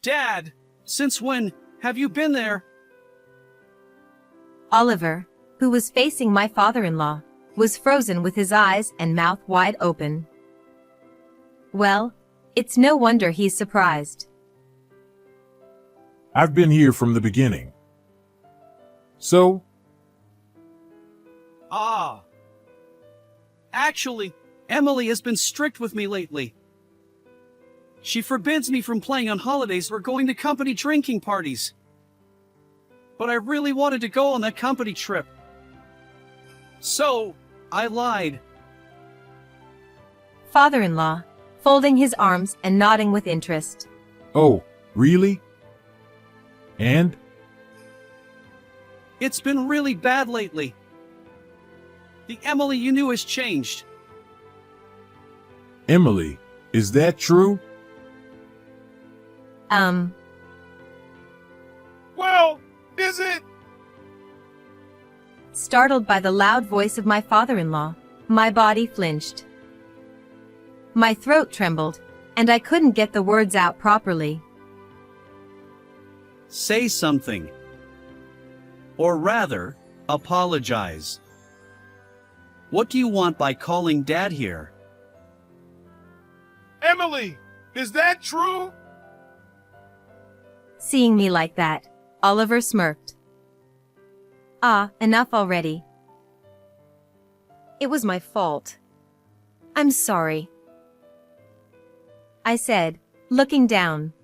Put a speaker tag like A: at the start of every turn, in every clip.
A: Dad, since when have you been there?
B: Oliver, who was facing my father-in-law, was frozen with his eyes and mouth wide open. Well, it's no wonder he's surprised.
C: I've been here from the beginning. So?
A: Actually, Emily has been strict with me lately. She forbids me from playing on holidays or going to company drinking parties. But I really wanted to go on that company trip. So, I lied.
B: Father-in-law, folding his arms and nodding with interest.
C: Oh, really? And?
A: It's been really bad lately. The Emily you knew has changed.
C: Emily, is that true?
D: Well, is it?
B: Startled by the loud voice of my father-in-law, my body flinched. My throat trembled, and I couldn't get the words out properly.
A: Say something. Or rather, apologize. What do you want by calling Dad here?
D: Emily, is that true?
B: Seeing me like that, Oliver smirked. Enough already. It was my fault. I'm sorry, I said, looking down.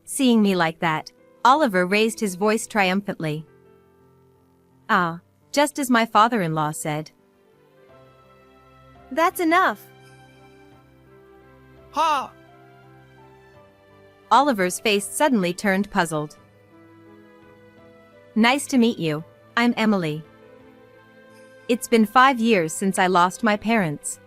B: Seeing me like that, Oliver raised his voice triumphantly. Just as my father-in-law said. That's enough.
A: Ha!
B: Oliver's face suddenly turned puzzled. Nice to meet you, I'm Emily. It's been 5 years since I lost my parents.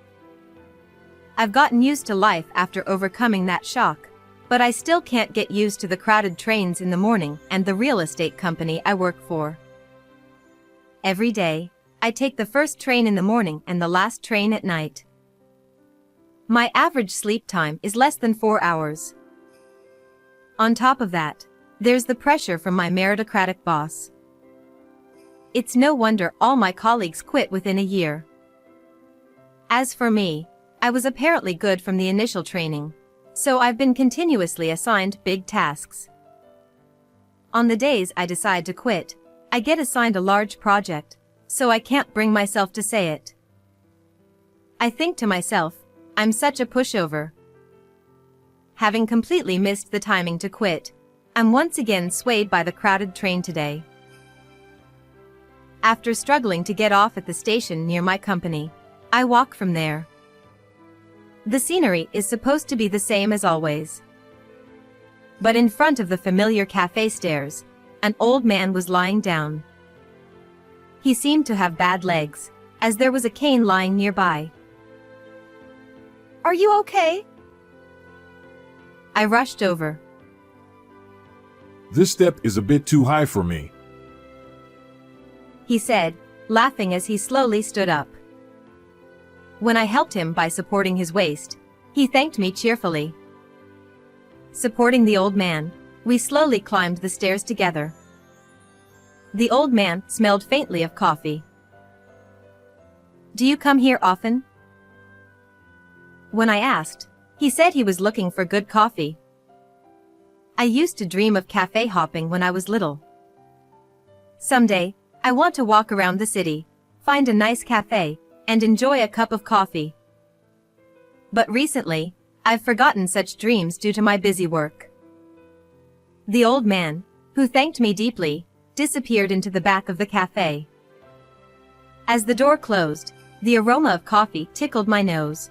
B: I've gotten used to life after overcoming that shock, but I still can't get used to the crowded trains in the morning and the real estate company I work for. Every day, I take the first train in the morning and the last train at night. My average sleep time is less than 4 hours. On top of that, there's the pressure from my meritocratic boss. It's no wonder all my colleagues quit within a year. As for me, I was apparently good from the initial training, so I've been continuously assigned big tasks. On the days I decide to quit, I get assigned a large project, so I can't bring myself to say it. I think to myself, I'm such a pushover. Having completely missed the timing to quit, I'm once again swayed by the crowded train today. After struggling to get off at the station near my company, I walk from there. The scenery is supposed to be the same as always. But in front of the familiar cafe stairs, an old man was lying down. He seemed to have bad legs, as there was a cane lying nearby. Are you okay? I rushed over.
C: This step is a bit too high for me,
B: he said, laughing as he slowly stood up. When I helped him by supporting his waist, he thanked me cheerfully. Supporting the old man, we slowly climbed the stairs together. The old man smelled faintly of coffee. Do you come here often? When I asked, he said he was looking for good coffee. I used to dream of cafe hopping when I was little. Someday, I want to walk around the city, find a nice cafe, and enjoy a cup of coffee. But recently, I've forgotten such dreams due to my busy work. The old man, who thanked me deeply, disappeared into the back of the cafe. As the door closed, the aroma of coffee tickled my nose.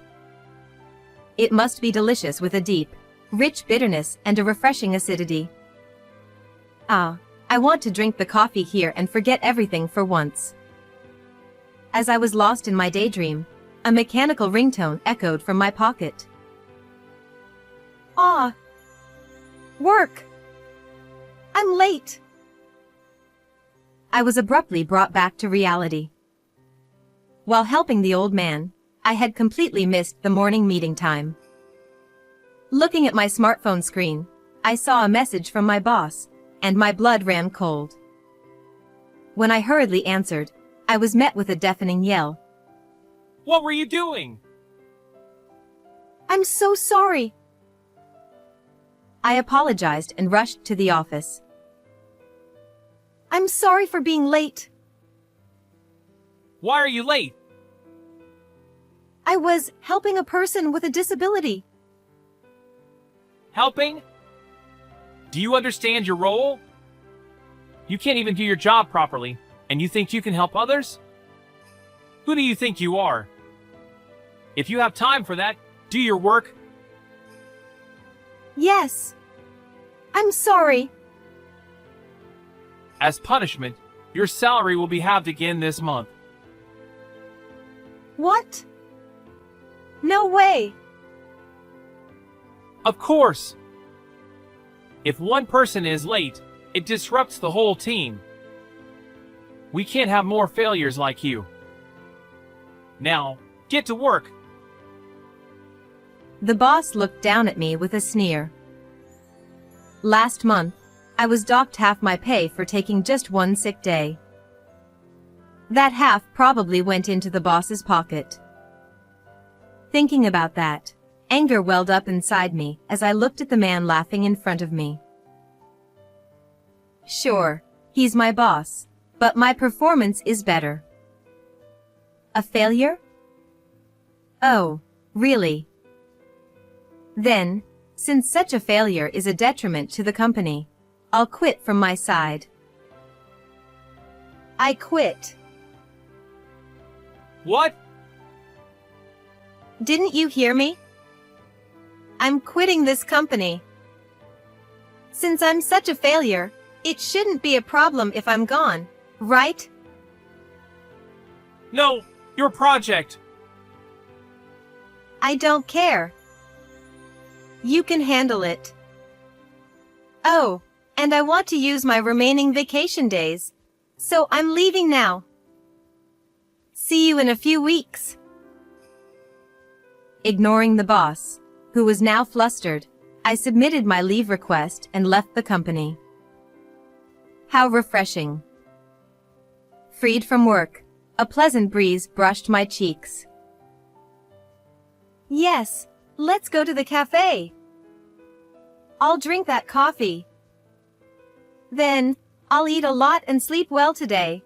B: It must be delicious with a deep, rich bitterness and a refreshing acidity. I want to drink the coffee here and forget everything for once. As I was lost in my daydream, a mechanical ringtone echoed from my pocket. Work! I'm late! I was abruptly brought back to reality. While helping the old man, I had completely missed the morning meeting time. Looking at my smartphone screen, I saw a message from my boss, and my blood ran cold. When I hurriedly answered, I was met with a deafening yell.
E: What were you doing?
B: I'm so sorry. I apologized and rushed to the office. I'm sorry for being late.
E: Why are you late?
B: I was helping a person with a disability.
E: Helping? Do you understand your role? You can't even do your job properly, and you think you can help others? Who do you think you are? If you have time for that, do your work.
B: Yes. I'm sorry.
E: As punishment, your salary will be halved again this month.
B: What? No way.
E: Of course. If one person is late, it disrupts the whole team. We can't have more failures like you. Now, get to work.
B: The boss looked down at me with a sneer. Last month, I was docked half my pay for taking just one sick day. That half probably went into the boss's pocket. Thinking about that, anger welled up inside me as I looked at the man laughing in front of me. Sure, he's my boss, but my performance is better. A failure? Oh, really? Then, since such a failure is a detriment to the company, I'll quit from my side. I quit.
E: What?
B: Didn't you hear me? I'm quitting this company. Since I'm such a failure, it shouldn't be a problem if I'm gone, right?
E: No, your project.
B: I don't care. You can handle it. Oh, and I want to use my remaining vacation days. So I'm leaving now. See you in a few weeks. Ignoring the boss, who was now flustered, I submitted my leave request and left the company. How refreshing. Freed from work, a pleasant breeze brushed my cheeks. Yes, let's go to the cafe. I'll drink that coffee. Then, I'll eat a lot and sleep well today.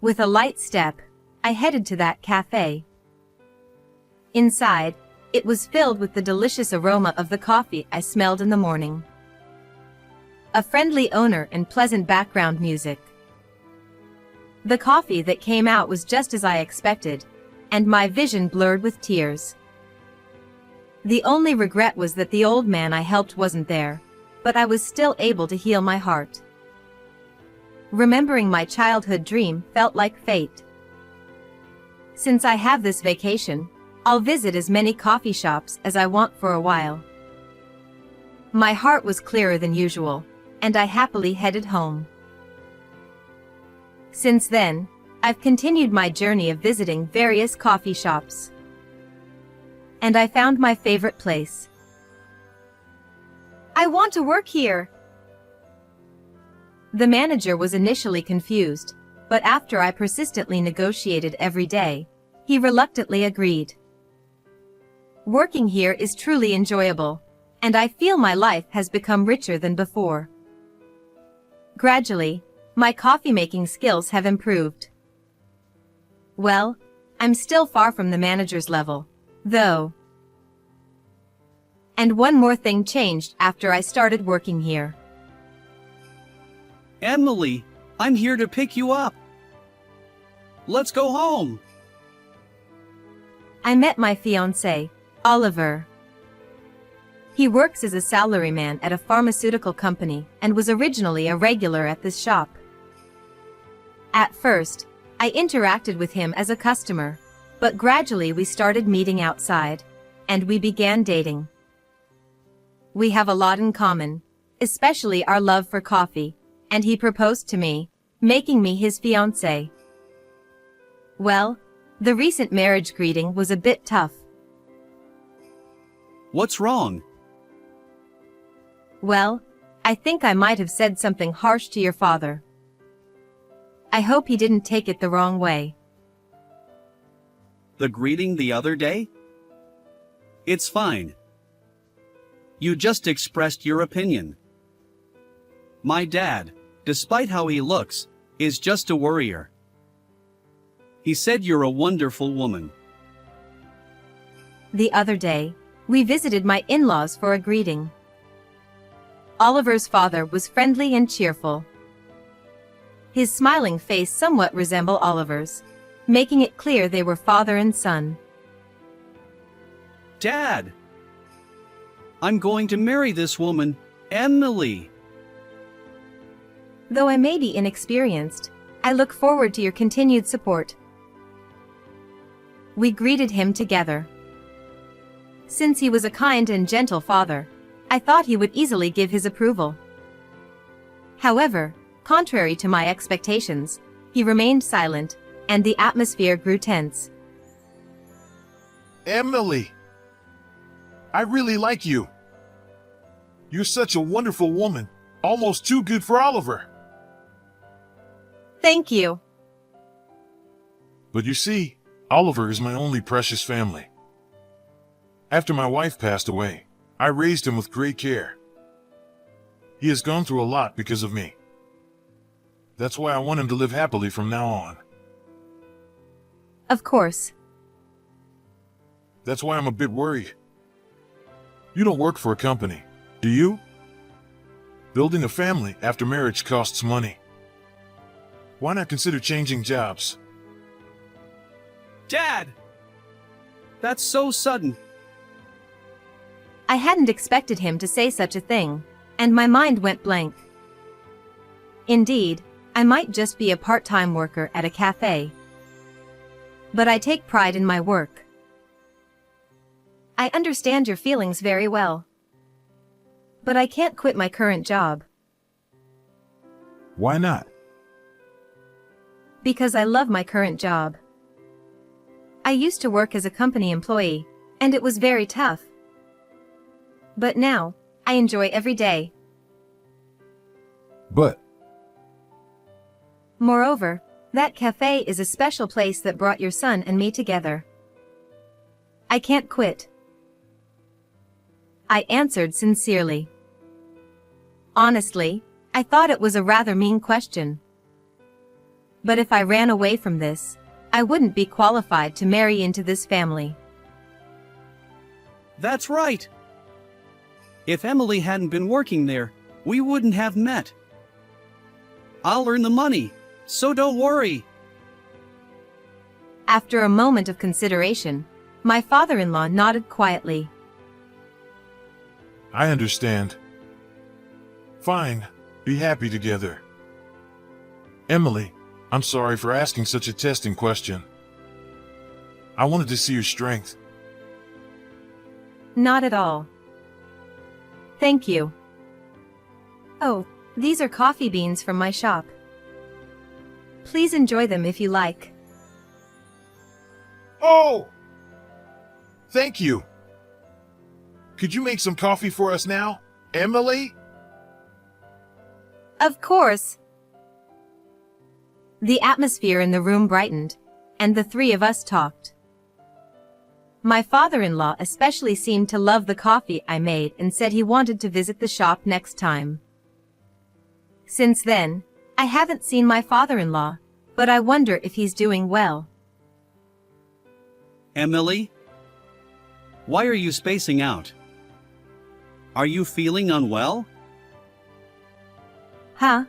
B: With a light step, I headed to that cafe. Inside, it was filled with the delicious aroma of the coffee I smelled in the morning. A friendly owner and pleasant background music. The coffee that came out was just as I expected, and my vision blurred with tears. The only regret was that the old man I helped wasn't there, but I was still able to heal my heart. Remembering my childhood dream felt like fate. Since I have this vacation, I'll visit as many coffee shops as I want for a while. My heart was clearer than usual, and I happily headed home. Since then, I've continued my journey of visiting various coffee shops. And I found my favorite place. I want to work here. The manager was initially confused, but after I persistently negotiated every day, he reluctantly agreed. Working here is truly enjoyable, and I feel my life has become richer than before. Gradually, my coffee-making skills have improved. Well, I'm still far from the manager's level, though. And one more thing changed after I started working here.
A: Emily, I'm here to pick you up. Let's go home.
B: I met my fiancé, Oliver. He works as a salaryman at a pharmaceutical company and was originally a regular at this shop. At first, I interacted with him as a customer, but gradually we started meeting outside, and we began dating. We have a lot in common, especially our love for coffee, and he proposed to me, making me his fiancé. Well, the recent marriage greeting was a bit tough.
A: What's wrong?
B: Well, I think I might have said something harsh to your father. I hope he didn't take it the wrong way.
A: The greeting the other day? It's fine. You just expressed your opinion. My dad, despite how he looks, is just a worrier. He said you're a wonderful woman.
B: The other day, we visited my in-laws for a greeting. Oliver's father was friendly and cheerful. His smiling face somewhat resembled Oliver's, making it clear they were father and son.
A: Dad! I'm going to marry this woman, Emily.
B: Though I may be inexperienced, I look forward to your continued support. We greeted him together. Since he was a kind and gentle father, I thought he would easily give his approval. However, contrary to my expectations, he remained silent, and the atmosphere grew tense.
D: Emily, I really like you. You're such a wonderful woman, almost too good for Oliver.
B: Thank you.
D: But you see, Oliver is my only precious family. After my wife passed away, I raised him with great care. He has gone through a lot because of me. That's why I want him to live happily from now on.
B: Of course.
D: That's why I'm a bit worried. You don't work for a company, do you? Building a family after marriage costs money. Why not consider changing jobs?
A: Dad! That's so sudden.
B: I hadn't expected him to say such a thing, and my mind went blank. Indeed, I might just be a part-time worker at a cafe. But I take pride in my work. I understand your feelings very well. But I can't quit my current job.
C: Why not?
B: Because I love my current job. I used to work as a company employee, and it was very tough. But now, I enjoy every day.
C: But
B: Moreover, that cafe is a special place that brought your son and me together. I can't quit. I answered sincerely. Honestly, I thought it was a rather mean question. But if I ran away from this, I wouldn't be qualified to marry into this family.
A: That's right. If Emily hadn't been working there, we wouldn't have met. I'll earn the money, so don't worry.
B: After a moment of consideration, my father-in-law nodded quietly.
D: I understand. Fine, be happy together. Emily, I'm sorry for asking such a testing question. I wanted to see your strength.
B: Not at all. Thank you. Oh, these are coffee beans from my shop. Please enjoy them if you like.
D: Oh! Thank you. Could you make some coffee for us now, Emily?
B: Of course. The atmosphere in the room brightened, and the three of us talked. My father-in-law especially seemed to love the coffee I made and said he wanted to visit the shop next time. Since then, I haven't seen my father-in-law, but I wonder if he's doing well.
A: Emily? Why are you spacing out? Are you feeling unwell?
B: Huh?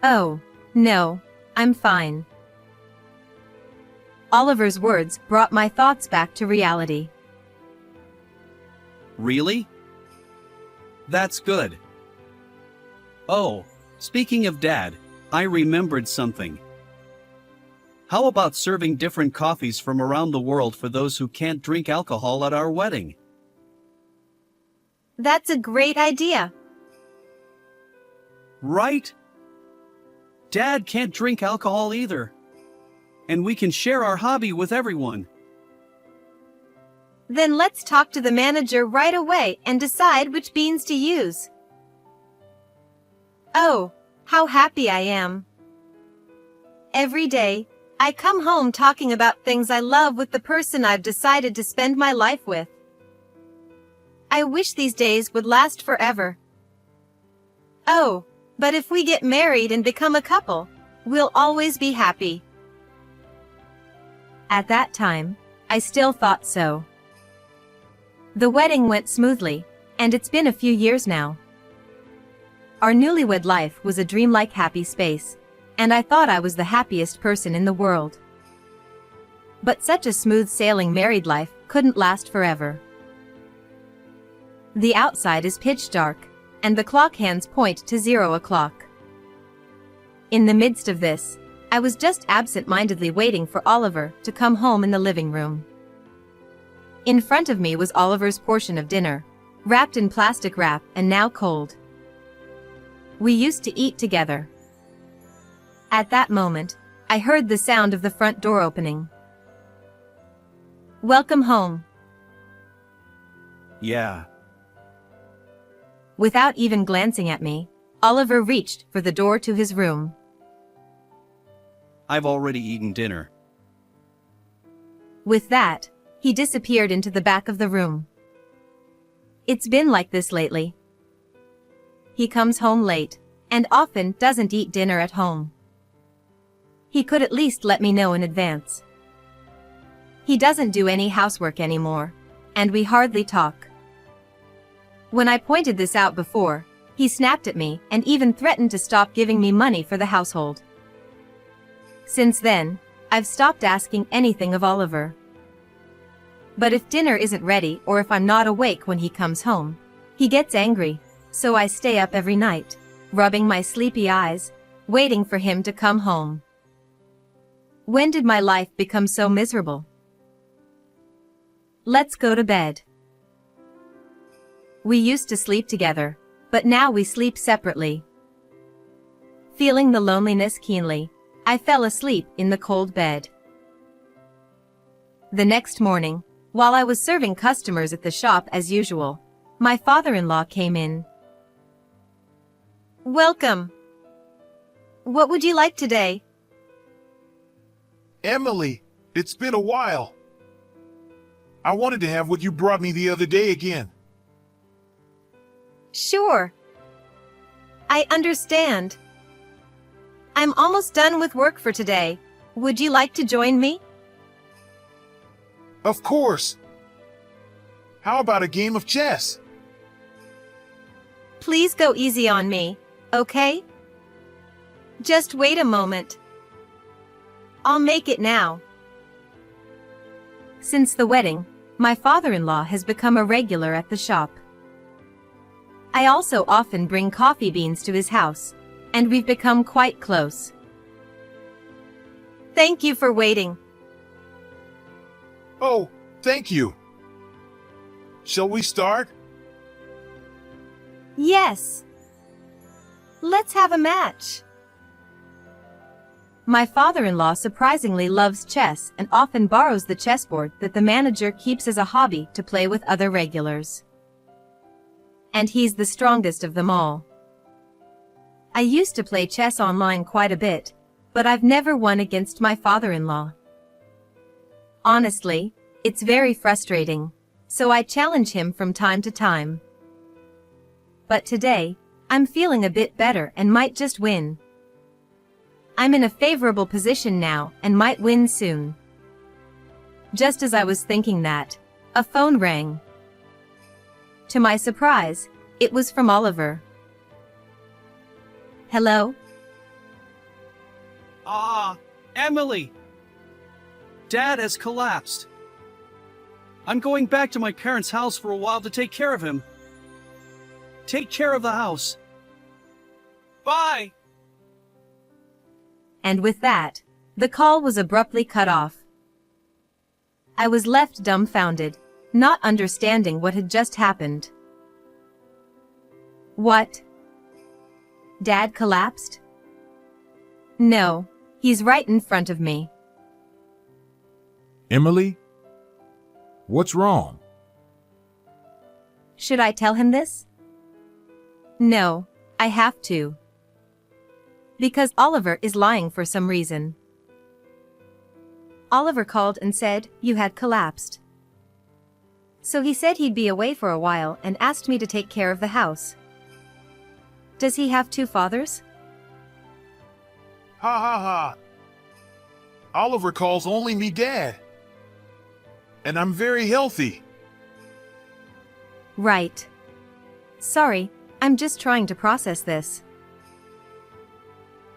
B: Oh, no, I'm fine. Oliver's words brought my thoughts back to reality.
A: Really? That's good. Oh, speaking of Dad, I remembered something. How about serving different coffees from around the world for those who can't drink alcohol at our wedding?
B: That's a great idea.
A: Right? Dad can't drink alcohol either. And we can share our hobby with everyone.
B: Then let's talk to the manager right away and decide which beans to use. Oh, how happy I am. Every day, I come home talking about things I love with the person I've decided to spend my life with. I wish these days would last forever. Oh, but if we get married and become a couple, we'll always be happy. At that time, I still thought so. The wedding went smoothly, and it's been a few years now. Our newlywed life was a dreamlike happy space, and I thought I was the happiest person in the world. But such a smooth sailing married life couldn't last forever. The outside is pitch dark, and the clock hands point to 0 o'clock. In the midst of this, I was just absent-mindedly waiting for Oliver to come home in the living room. In front of me was Oliver's portion of dinner, wrapped in plastic wrap and now cold. We used to eat together. At that moment, I heard the sound of the front door opening. Welcome home.
A: Yeah.
B: Without even glancing at me, Oliver reached for the door to his room.
A: I've already eaten dinner.
B: With that, he disappeared into the back of the room. It's been like this lately. He comes home late, and often doesn't eat dinner at home. He could at least let me know in advance. He doesn't do any housework anymore, and we hardly talk. When I pointed this out before, he snapped at me and even threatened to stop giving me money for the household. Since then, I've stopped asking anything of Oliver. But if dinner isn't ready or if I'm not awake when he comes home, he gets angry, so I stay up every night, rubbing my sleepy eyes, waiting for him to come home. When did my life become so miserable? Let's go to bed. We used to sleep together, but now we sleep separately. Feeling the loneliness keenly, I fell asleep in the cold bed. The next morning, while I was serving customers at the shop as usual, my father-in-law came in. Welcome. What would you like today?
D: Emily, it's been a while. I wanted to have what you brought me the other day again.
B: Sure. I understand. I'm almost done with work for today. Would you like to join me?
D: Of course. How about a game of chess?
B: Please go easy on me, okay? Just wait a moment. I'll make it now. Since the wedding, my father-in-law has become a regular at the shop. I also often bring coffee beans to his house, and we've become quite close. Thank you for waiting.
D: Oh, thank you. Shall we start?
B: Yes. Let's have a match. My father-in-law surprisingly loves chess and often borrows the chessboard that the manager keeps as a hobby to play with other regulars. And he's the strongest of them all. I used to play chess online quite a bit, but I've never won against my father-in-law. Honestly, it's very frustrating, so I challenge him from time to time. But today, I'm feeling a bit better and might just win. I'm in a favorable position now and might win soon. Just as I was thinking that, a phone rang. To my surprise, it was from Oliver. Hello?
A: Ah, Emily! Dad has collapsed. I'm going back to my parents' house for a while to take care of him. Take care of the house. Bye!
B: And with that, the call was abruptly cut off. I was left dumbfounded, not understanding what had just happened. What? Dad collapsed? No, he's right in front of me.
C: Emily? What's wrong?
B: Should I tell him this? No, I have to. Because Oliver is lying for some reason. Oliver called and said you had collapsed. So he said he'd be away for a while and asked me to take care of the house. Does he have two fathers?
D: Ha ha ha. Oliver calls only me Dad. And I'm very healthy.
B: Right. Sorry, I'm just trying to process this.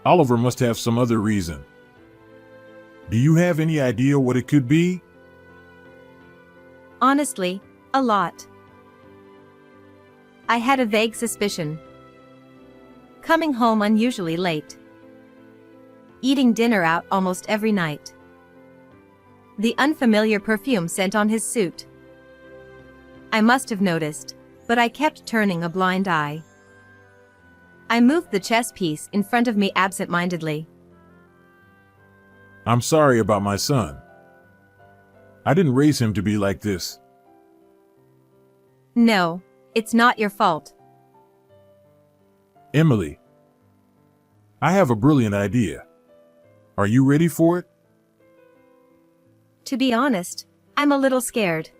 C: Oliver must have some other reason. Do you have any idea what it could be?
B: Honestly, a lot. I had a vague suspicion. Coming home unusually late. Eating dinner out almost every night. The unfamiliar perfume scent on his suit. I must have noticed, but I kept turning a blind eye. I moved the chess piece in front of me absent-mindedly.
C: I'm sorry about my son. I didn't raise him to be like this.
B: No, it's not your fault.
C: Emily, I have a brilliant idea. Are you ready for it?
B: To be honest, I'm a little scared.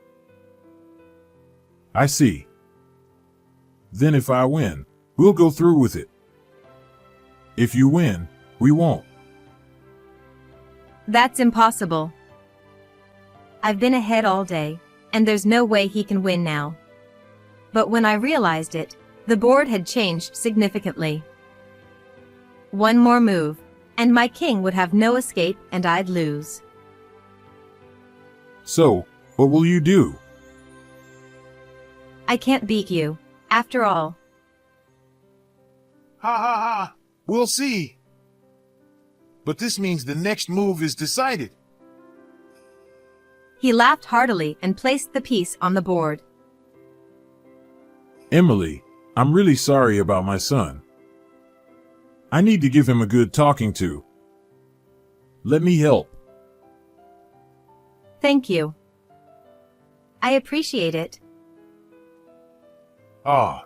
C: I see. Then if I win, we'll go through with it. If you win, we won't.
B: That's impossible. I've been ahead all day, and there's no way he can win now. But when I realized it, the board had changed significantly. One more move, and my king would have no escape and I'd lose.
C: So, what will you do?
B: I can't beat you, after all.
D: Ha ha ha. We'll see. But this means the next move is decided.
B: He laughed heartily and placed the piece on the board.
C: Emily, I'm really sorry about my son. I need to give him a good talking to. Let me help.
B: Thank you. I appreciate it.
D: Ah.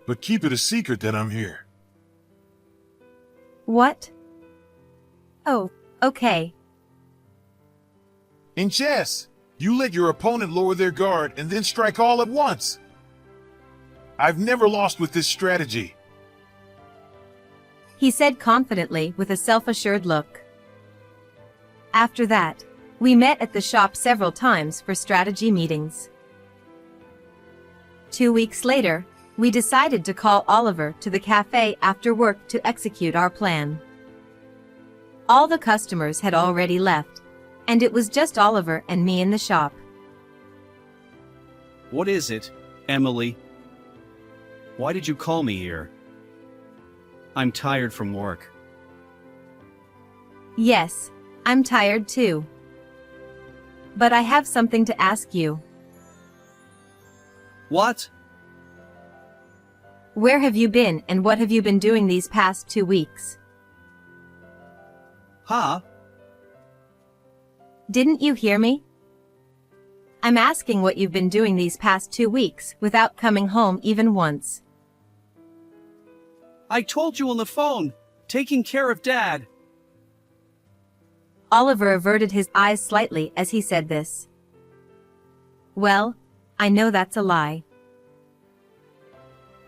D: But keep it a secret that I'm here.
B: What? Oh, okay.
D: In chess, you let your opponent lower their guard and then strike all at once. I've never lost with this strategy.
B: He said confidently with a self-assured look. After that, we met at the shop several times for strategy meetings. 2 weeks later, we decided to call Oliver to the cafe after work to execute our plan. All the customers had already left, and it was just Oliver and me in the shop.
A: What is it, Emily? Why did you call me here? I'm tired from work.
B: Yes, I'm tired too. But I have something to ask you.
A: What?
B: Where have you been and what have you been doing these past 2 weeks?
A: Huh?
B: Didn't you hear me? I'm asking what you've been doing these past 2 weeks without coming home even once.
A: I told you on the phone, taking care of Dad.
B: Oliver averted his eyes slightly as he said this. Well, I know that's a lie.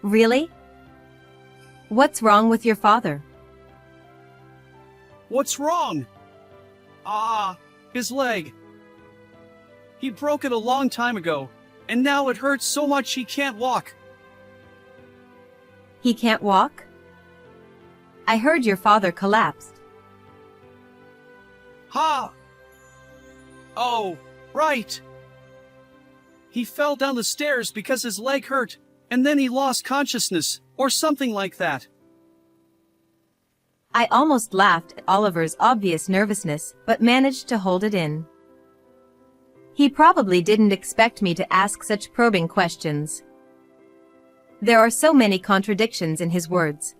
B: Really? What's wrong with your father?
A: What's wrong? His leg. He broke it a long time ago, and now it hurts so much he can't walk.
B: He can't walk? I heard your father collapsed.
A: Ha! Oh, right. He fell down the stairs because his leg hurt, and then he lost consciousness, or something like that.
B: I almost laughed at Oliver's obvious nervousness, but managed to hold it in. He probably didn't expect me to ask such probing questions. There are so many contradictions in his words.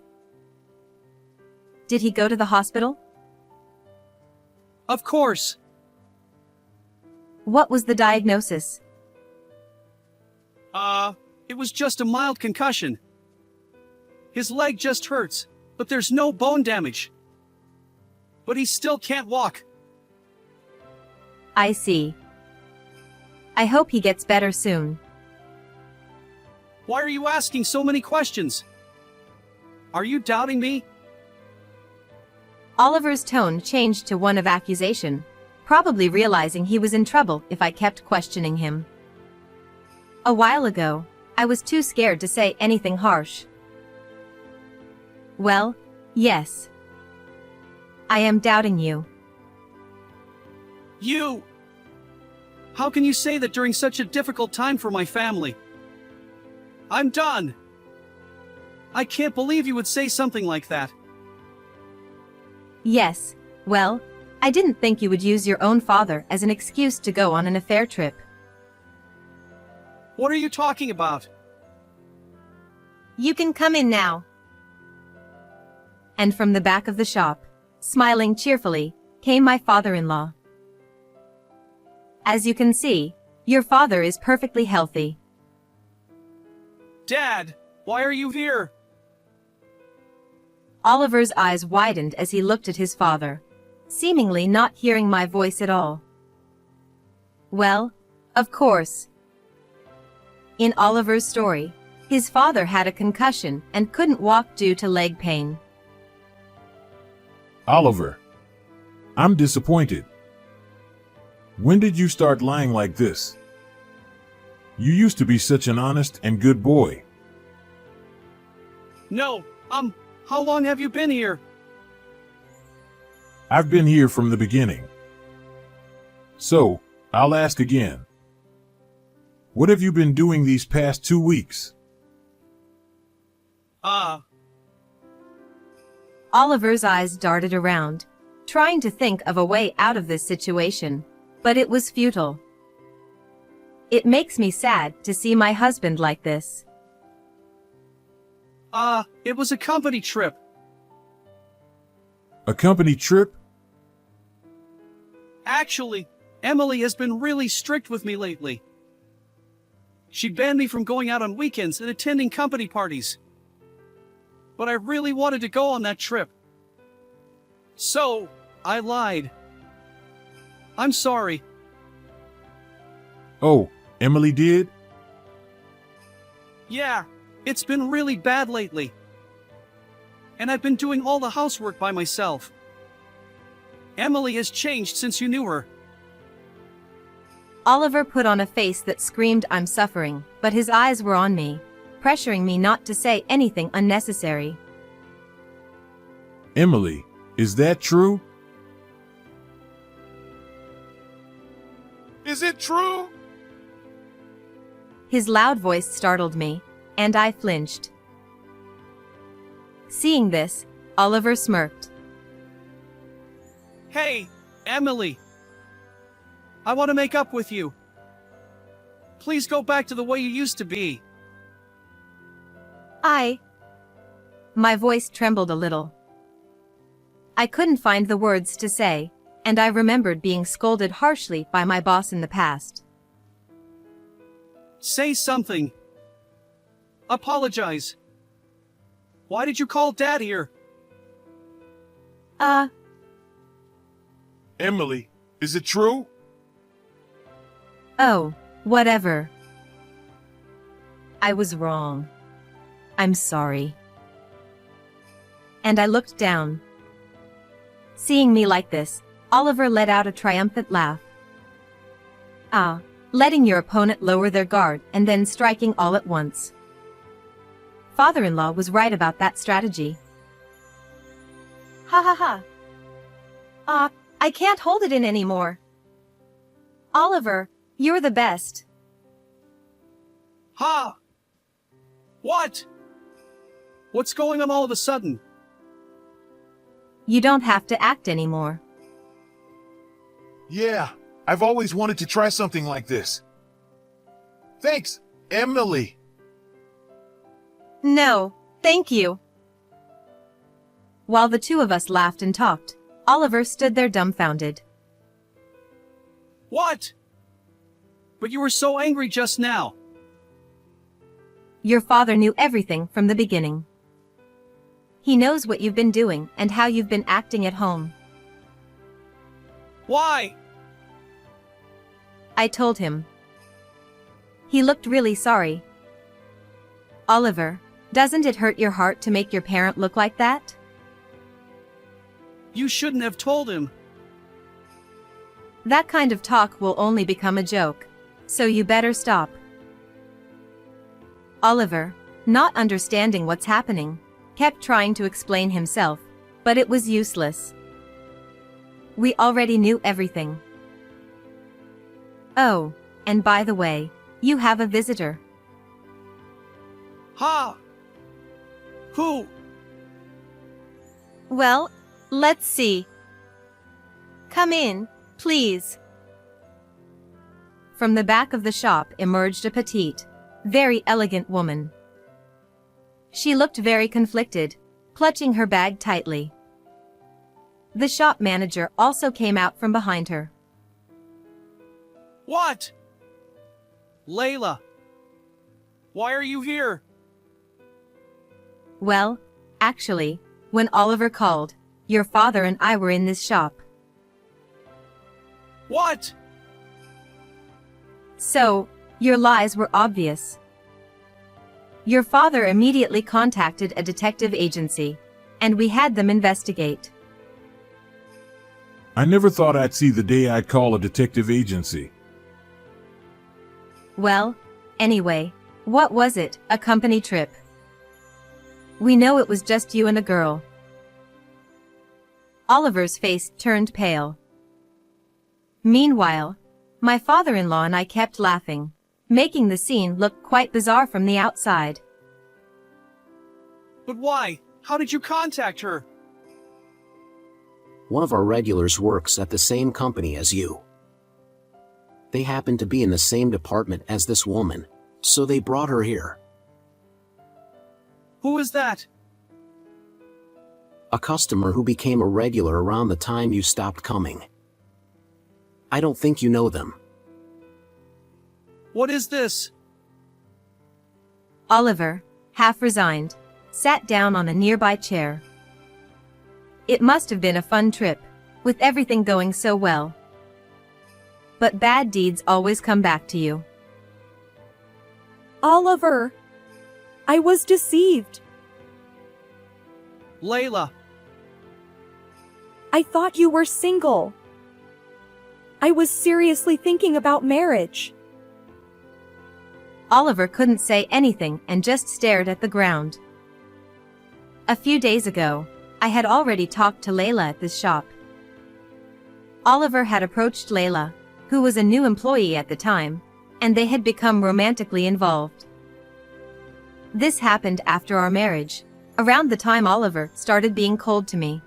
B: Did he go to the hospital?
A: Of course.
B: What was the diagnosis?
A: It was just a mild concussion. His leg just hurts, but there's no bone damage. But he still can't walk.
B: I see. I hope he gets better soon.
A: Why are you asking so many questions? Are you doubting me?
B: Oliver's tone changed to one of accusation, probably realizing he was in trouble if I kept questioning him. A while ago, I was too scared to say anything harsh. Well, yes. I am doubting you.
A: You! How can you say that during such a difficult time for my family? I'm done! I can't believe you would say something like that.
B: Yes, well, I didn't think you would use your own father as an excuse to go on an affair trip.
A: What are you talking about?
B: You can come in now. And from the back of the shop, smiling cheerfully, came my father-in-law. As you can see, your father is perfectly healthy.
A: Dad, why are you here?
B: Oliver's eyes widened as he looked at his father, seemingly not hearing my voice at all. Well, of course. In Oliver's story, his father had a concussion and couldn't walk due to leg pain.
C: Oliver, I'm disappointed. When did you start lying like this? You used to be such an honest and good boy.
A: No, how long have you been here?
C: I've been here from the beginning. So, I'll ask again. What have you been doing these past 2 weeks?
B: Oliver's eyes darted around, trying to think of a way out of this situation, but it was futile. It makes me sad to see my husband like this.
A: It was a company trip.
C: A company trip?
A: Actually, Emily has been really strict with me lately. She banned me from going out on weekends and attending company parties. But I really wanted to go on that trip. So, I lied. I'm sorry.
C: Oh, Emily did?
A: Yeah, it's been really bad lately. And I've been doing all the housework by myself. Emily has changed since you knew her.
B: Oliver put on a face that screamed I'm suffering, but his eyes were on me, pressuring me not to say anything unnecessary.
C: Emily, is that true?
D: Is it true?
B: His loud voice startled me, and I flinched. Seeing this, Oliver smirked.
A: Hey, Emily. I want to make up with you. Please go back to the way you used to be.
B: My voice trembled a little. I couldn't find the words to say, and I remembered being scolded harshly by my boss in the past.
A: Say something. Apologize. Why did you call Dad here?
D: Emily, is it true?
B: Oh, whatever. I was wrong. I'm sorry. And I looked down. Seeing me like this, Oliver let out a triumphant laugh. Letting your opponent lower their guard and then striking all at once. Father-in-law was right about that strategy. Ha ha ha. I can't hold it in anymore. Oliver, you're the best.
A: Ha! What? What's going on all of a sudden?
B: You don't have to act anymore.
D: Yeah, I've always wanted to try something like this. Thanks, Emily.
B: No, thank you. While the two of us laughed and talked, Oliver stood there dumbfounded.
A: What? But you were so angry just now.
B: Your father knew everything from the beginning. He knows what you've been doing and how you've been acting at home.
A: Why?
B: I told him. He looked really sorry. Oliver, doesn't it hurt your heart to make your parent look like that?
A: You shouldn't have told him.
B: That kind of talk will only become a joke, so you better stop. Oliver, not understanding what's happening, kept trying to explain himself, but it was useless. We already knew everything. Oh, and by the way, you have a visitor.
A: Ha! Who?
B: Well, let's see. Come in, please. From the back of the shop emerged a petite, very elegant woman. She looked very conflicted, clutching her bag tightly. The shop manager also came out from behind her.
A: What? Layla. Why are you here?
B: Well, actually, when Oliver called, your father and I were in this shop.
A: What?
B: So, your lies were obvious. Your father immediately contacted a detective agency, and we had them investigate.
C: I never thought I'd see the day I'd call a detective agency.
B: Well, anyway, what was it? A company trip? We know it was just you and a girl. Oliver's face turned pale. Meanwhile, my father-in-law and I kept laughing, making the scene look quite bizarre from the outside.
A: But why? How did you contact her?
F: One of our regulars works at the same company as you. They happen to be in the same department as this woman, so they brought her here.
A: Who is that?
F: A customer who became a regular around the time you stopped coming. I don't think you know them.
A: What is this?
B: Oliver, half resigned, sat down on a nearby chair. It must have been a fun trip, with everything going so well. But bad deeds always come back to you.
G: Oliver, I was deceived.
A: Layla.
G: I thought you were single. I was seriously thinking about marriage.
B: Oliver couldn't say anything and just stared at the ground. A few days ago, I had already talked to Layla at this shop. Oliver had approached Layla, who was a new employee at the time, and they had become romantically involved. This happened after our marriage, around the time Oliver started being cold to me.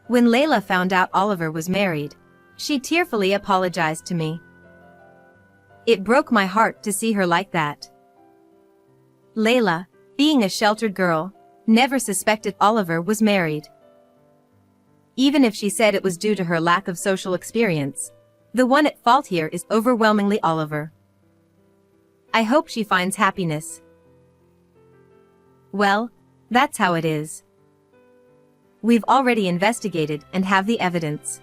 B: When Layla found out Oliver was married, she tearfully apologized to me. It broke my heart to see her like that. Layla, being a sheltered girl, never suspected Oliver was married. Even if she said it was due to her lack of social experience, the one at fault here is overwhelmingly Oliver. I hope she finds happiness. Well, that's how it is. We've already investigated and have the evidence.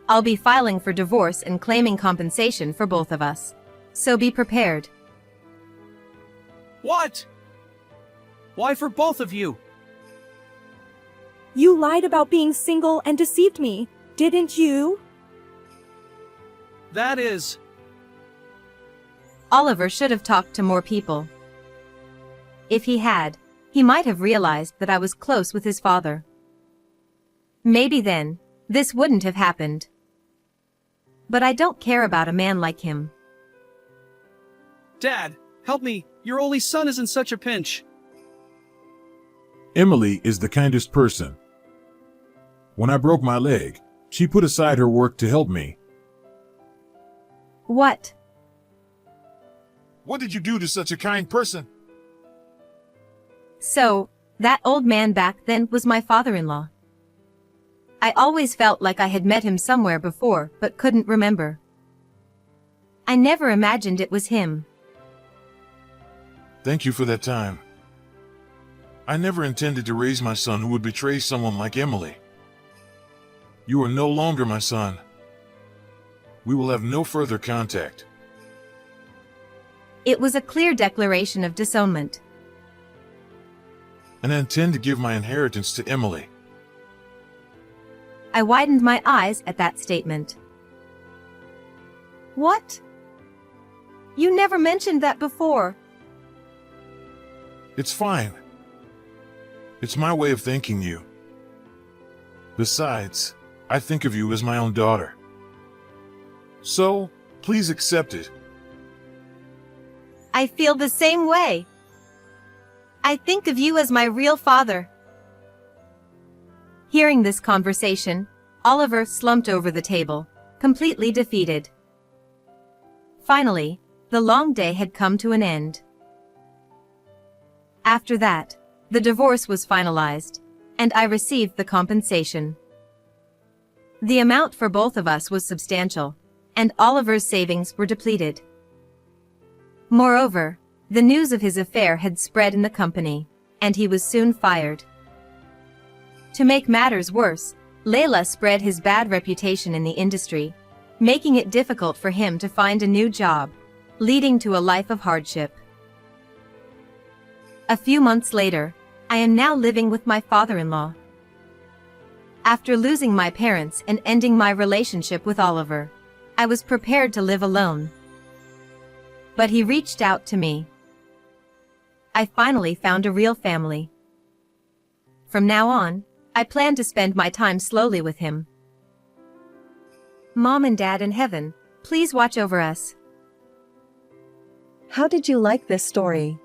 B: I'll be filing for divorce and claiming compensation for both of us. So be prepared.
A: What? Why for both of you?
G: You lied about being single and deceived me, didn't you?
A: That is...
B: Oliver should have talked to more people. If he had, he might have realized that I was close with his father. Maybe then, this wouldn't have happened. But I don't care about a man like him.
A: Dad, help me. Your only son is in such a pinch.
C: Emily is the kindest person. When I broke my leg, she put aside her work to help me.
B: What?
D: What did you do to such a kind person?
B: So, that old man back then was my father-in-law. I always felt like I had met him somewhere before but couldn't remember. I never imagined it was him.
D: Thank you for that time. I never intended to raise my son who would betray someone like Emily. You are no longer my son. We will have no further contact.
B: It was a clear declaration of disownment.
D: And I intend to give my inheritance to Emily.
B: I widened my eyes at that statement. What? You never mentioned that before.
D: It's fine. It's my way of thanking you. Besides, I think of you as my own daughter. So, please accept it.
B: I feel the same way. I think of you as my real father. Hearing this conversation, Oliver slumped over the table, completely defeated. Finally, the long day had come to an end. After that, the divorce was finalized, and I received the compensation. The amount for both of us was substantial, and Oliver's savings were depleted. Moreover, the news of his affair had spread in the company, and he was soon fired. To make matters worse, Layla spread his bad reputation in the industry, making it difficult for him to find a new job, leading to a life of hardship. A few months later, I am now living with my father-in-law. After losing my parents and ending my relationship with Oliver, I was prepared to live alone. But he reached out to me. I finally found a real family. From now on, I plan to spend my time slowly with him. Mom and Dad in heaven, please watch over us.
H: How did you like this story?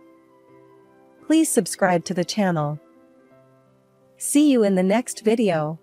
H: Please subscribe to the channel. See you in the next video.